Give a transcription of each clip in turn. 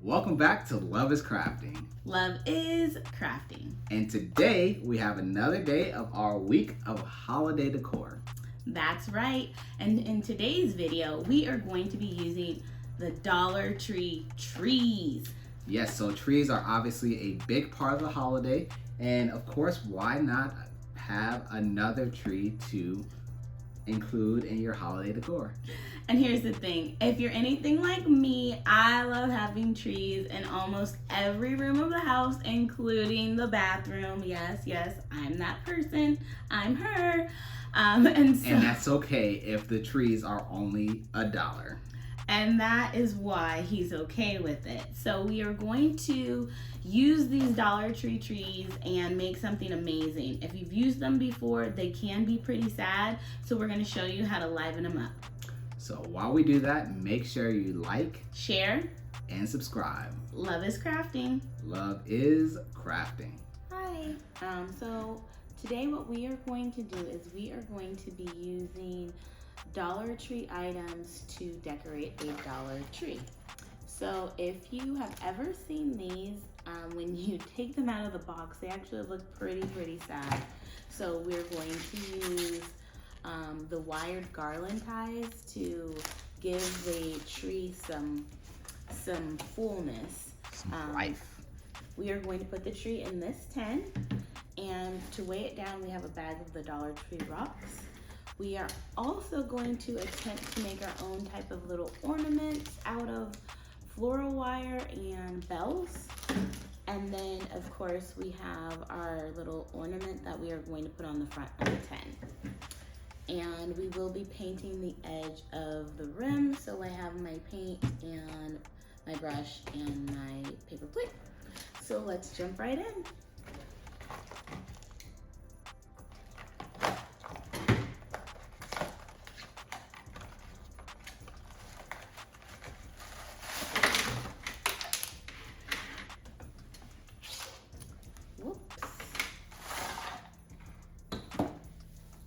Welcome back to Love is Crafting. Love is crafting. And today we have another day of our week of holiday decor. That's right. And in today's video, we are going to be using the Dollar Tree trees. Yes, so trees are obviously a big part of the holiday. And of course, why not have another tree to include in your holiday decor? And here's the thing, if you're anything like me, I love having trees in almost every room of the house, including the bathroom. Yes, I'm that person. I'm her. And that's okay if the trees are only $1. And that is why he's okay with it. So we are going to use these Dollar Tree trees and make something amazing. If you've used them before, they can be pretty sad. So we're going to show you how to liven them up. So while we do that, make sure you like, share, and subscribe. Love is crafting. Love is crafting. Hi. So today what we are going to do is we are going to be using Dollar Tree items to decorate a Dollar Tree. So if you have ever seen these, when you take them out of the box, they actually look pretty sad. So we're going to use the wired garland ties to give the tree some fullness, some life. We are going to put the tree in this tin, and to weigh it down, we have a bag of the Dollar Tree rocks. We are also going to attempt to make our own type of little ornaments out of floral wire and bells. And then, of course, we have our little ornament that we are going to put on the front of the tin. And we will be painting the edge of the rim. So I have my paint and my brush and my paper plate. So let's jump right in.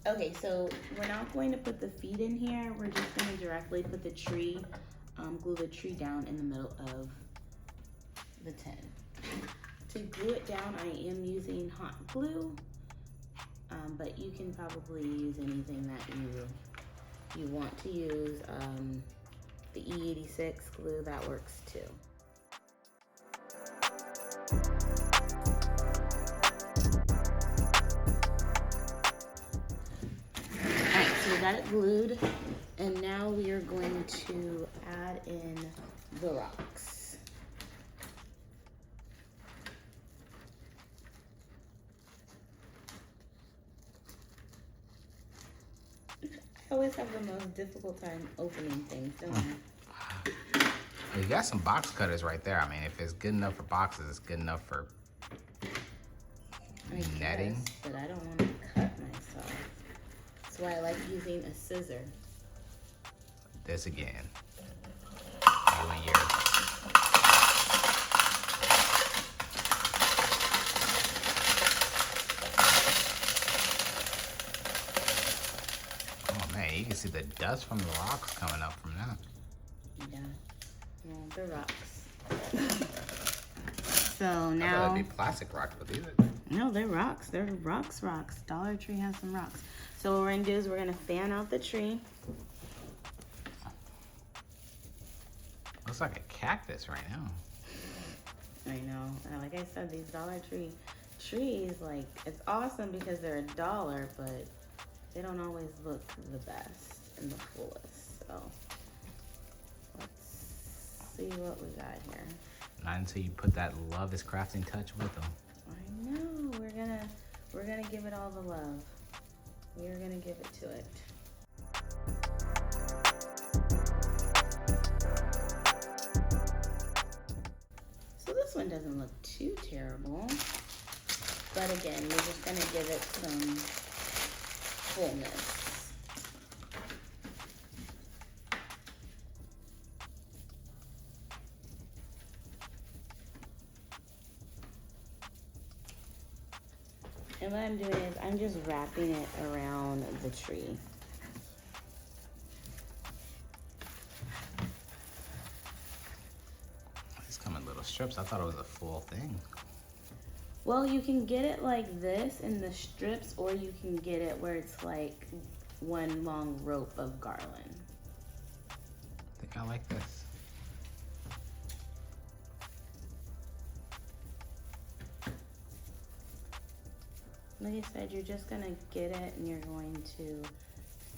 Okay, so we're not going to put the feet in here. We're just going to directly put the tree, glue the tree down in the middle of the tin. To glue it down, I am using hot glue, but you can probably use anything that you want to use. The E86 glue, that works too. Got it glued, and now we are going to add in the rocks. I always have the most difficult time opening things, don't I? You got some box cutters right there. I mean, if it's good enough for boxes, it's good enough for netting. But I don't want to cut myself. That's why I like using a scissor. This again. You and your... Oh man, you can see the dust from the rocks coming up from that. Yeah, well, the rocks. So now... I thought it'd be plastic rocks, but these are... No, they're rocks. They're rocks. Dollar Tree has some rocks. So what we're gonna do is we're gonna fan out the tree. Looks like a cactus right now. I know. Like I said, these Dollar Tree trees, like, it's awesome because they're $1, but they don't always look the best and the fullest. So let's see what we got here. Not until you put that Love is Crafting touch with them. I know. We're gonna give it all the love. We're gonna give it to it. So this one doesn't look too terrible, but again, we're just gonna give it some fullness. And what I'm doing is I'm just wrapping it around the tree. little strips. I thought it was a full thing. Well, you can get it like this in the strips, or you can get it where it's like one long rope of garland. I think I like this. Like I said, you're just gonna get it and you're going to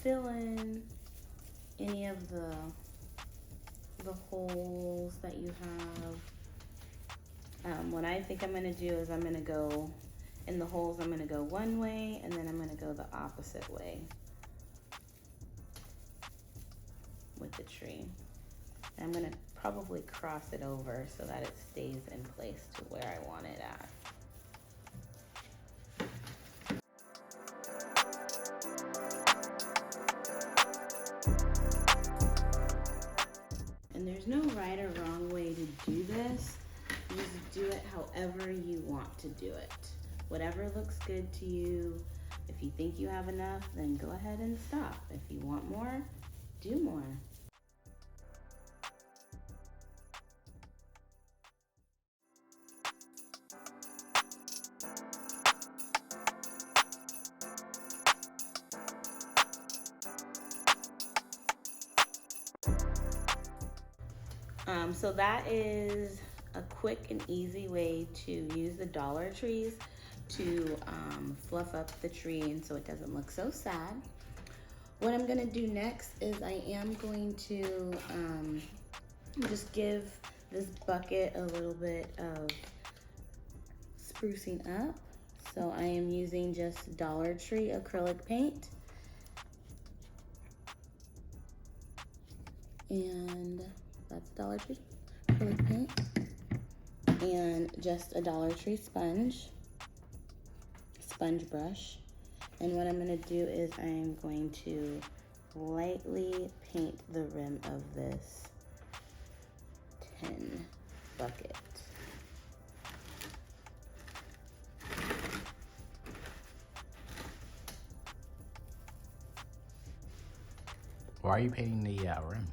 fill in any of the holes that you have. What I think I'm gonna do is I'm gonna go in the holes, I'm gonna go one way, and then I'm gonna go the opposite way with the tree. And I'm gonna probably cross it over so that it stays in place to where I want it at. And there's no right or wrong way to do this. You just do it however you want to do it. Whatever looks good to you. If you think you have enough, then go ahead and stop. If you want more, do more. So that is a quick and easy way to use the Dollar Trees to fluff up the tree and so it doesn't look so sad. What I'm gonna do next is I am going to just give this bucket a little bit of sprucing up. So I am using just Dollar Tree acrylic paint. And that's Dollar Tree acrylic paint. And just a Dollar Tree sponge brush. And what I'm gonna do is I'm going to lightly paint the rim of this tin bucket. Why are you painting the rim?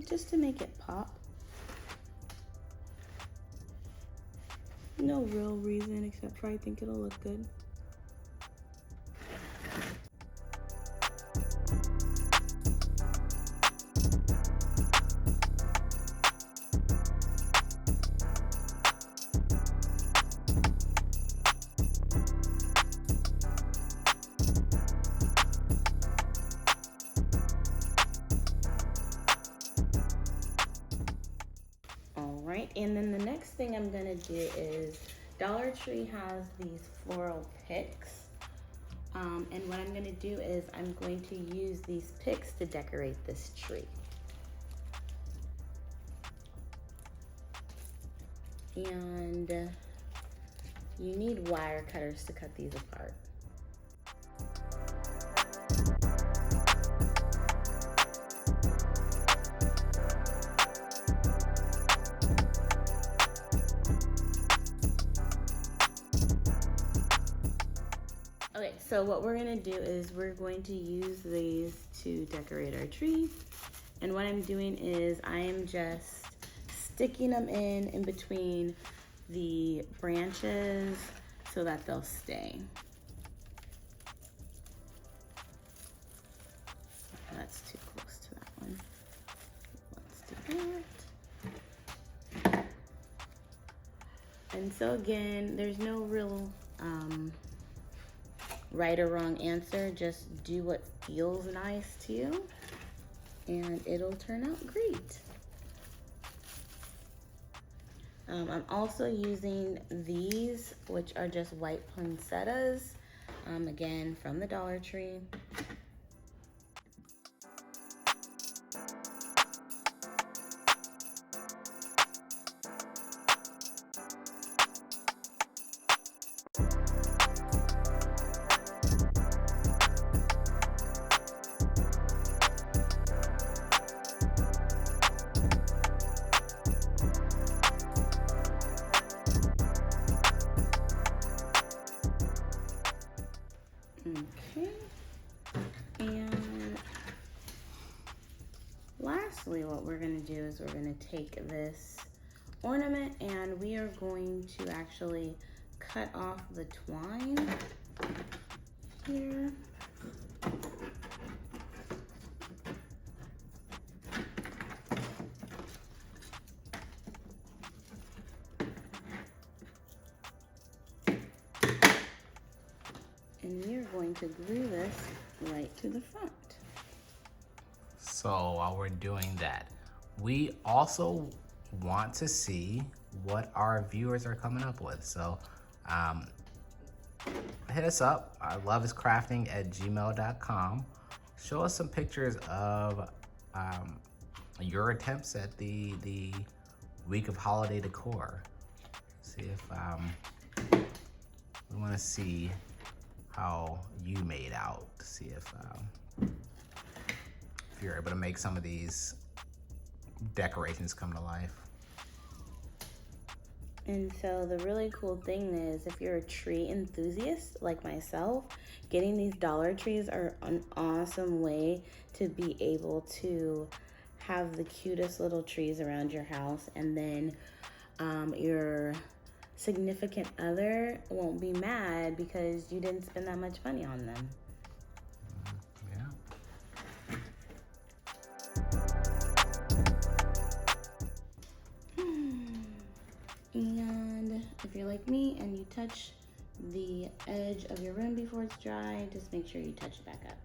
Just to make it pop. No real reason except for I think it'll look good. And then the next thing I'm gonna do is Dollar Tree has these floral picks. And what I'm gonna do is I'm going to use these picks to decorate this tree. And you need wire cutters to cut these apart. Okay, so what we're gonna do is we're going to use these to decorate our tree. And what I'm doing is I am just sticking them in between the branches so that they'll stay. That's too close to that one. Let's do that. And so again, there's no real right or wrong answer. Just do what feels nice to you and it'll turn out great. I'm also using these, which are just white poinsettias, again from the Dollar Tree. Okay, and lastly what we're going to do is we're going to take this ornament, and we are going to actually cut off the twine here. And we are going to glue this right to the front. So while we're doing that, we also want to see what our viewers are coming up with. So hit us up, loveiscrafting@gmail.com. Show us some pictures of your attempts at the week of holiday decor. See if we want to see how you made out, to see if you're able to make some of these decorations come to life. And so the really cool thing is, if you're a tree enthusiast like myself, getting these dollar trees are an awesome way to be able to have the cutest little trees around your house, and then your significant other won't be mad because you didn't spend that much money on them. And if you're like me and you touch the edge of your rim before it's dry, just make sure you touch it back up.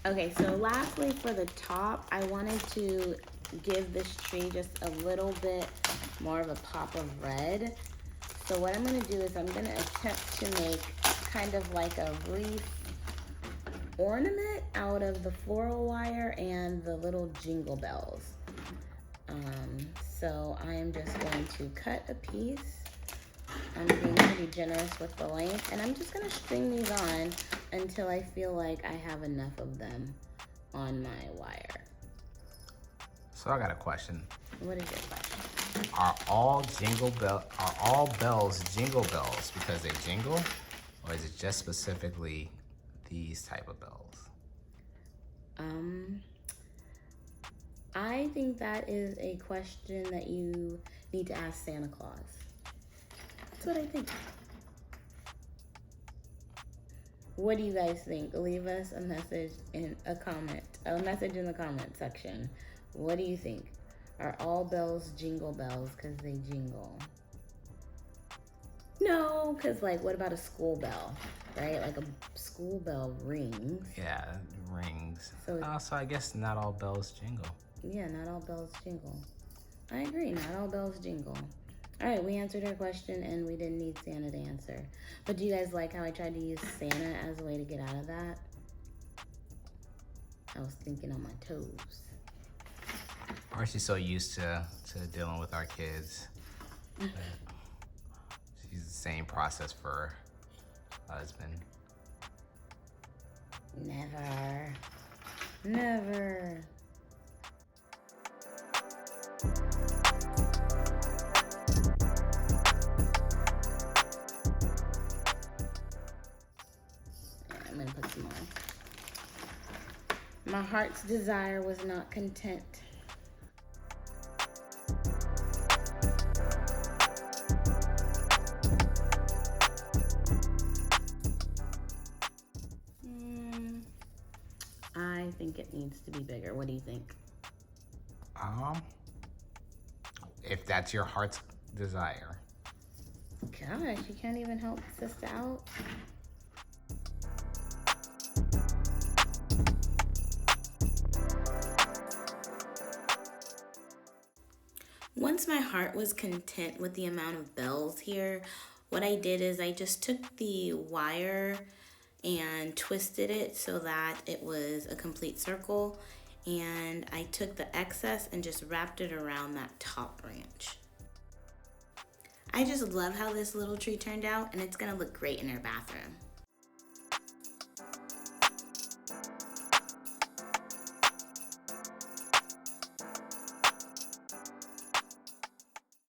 Okay, so lastly for the top, I wanted to give this tree just a little bit more of a pop of red. So what I'm gonna do is I'm gonna attempt to make kind of like a wreath ornament out of the floral wire and the little jingle bells. So I am just going to cut a piece. I'm being pretty generous with the length, and I'm just gonna string these on until I feel like I have enough of them on my wire. So I got a question. What is your question? Are all bells jingle bells because they jingle, or is it just specifically these type of bells? I think that is a question that you need to ask Santa Claus. That's what I think. What do you guys think? Leave us a message in a message in the comment section. What do you think? Are all bells jingle bells because they jingle? No, because like, what about a school bell, right? Like a school bell rings. Yeah, rings. So I guess not all bells jingle. Yeah, not all bells jingle. I agree, not all bells jingle. All right, we answered our question and we didn't need Santa to answer. But do you guys like how I tried to use Santa as a way to get out of that? I was thinking on my toes. Archie's so used to dealing with our kids. She's the same process for her husband. Never. Never. I'm gonna put some more. My heart's desire was not content. I think it needs to be bigger. What do you think? If that's your heart's desire. Gosh, you can't even help sister out. Once my heart was content with the amount of bells here, what I did is I just took the wire and twisted it so that it was a complete circle, and I took the excess and just wrapped it around that top branch. I just love how this little tree turned out, and it's gonna look great in our bathroom.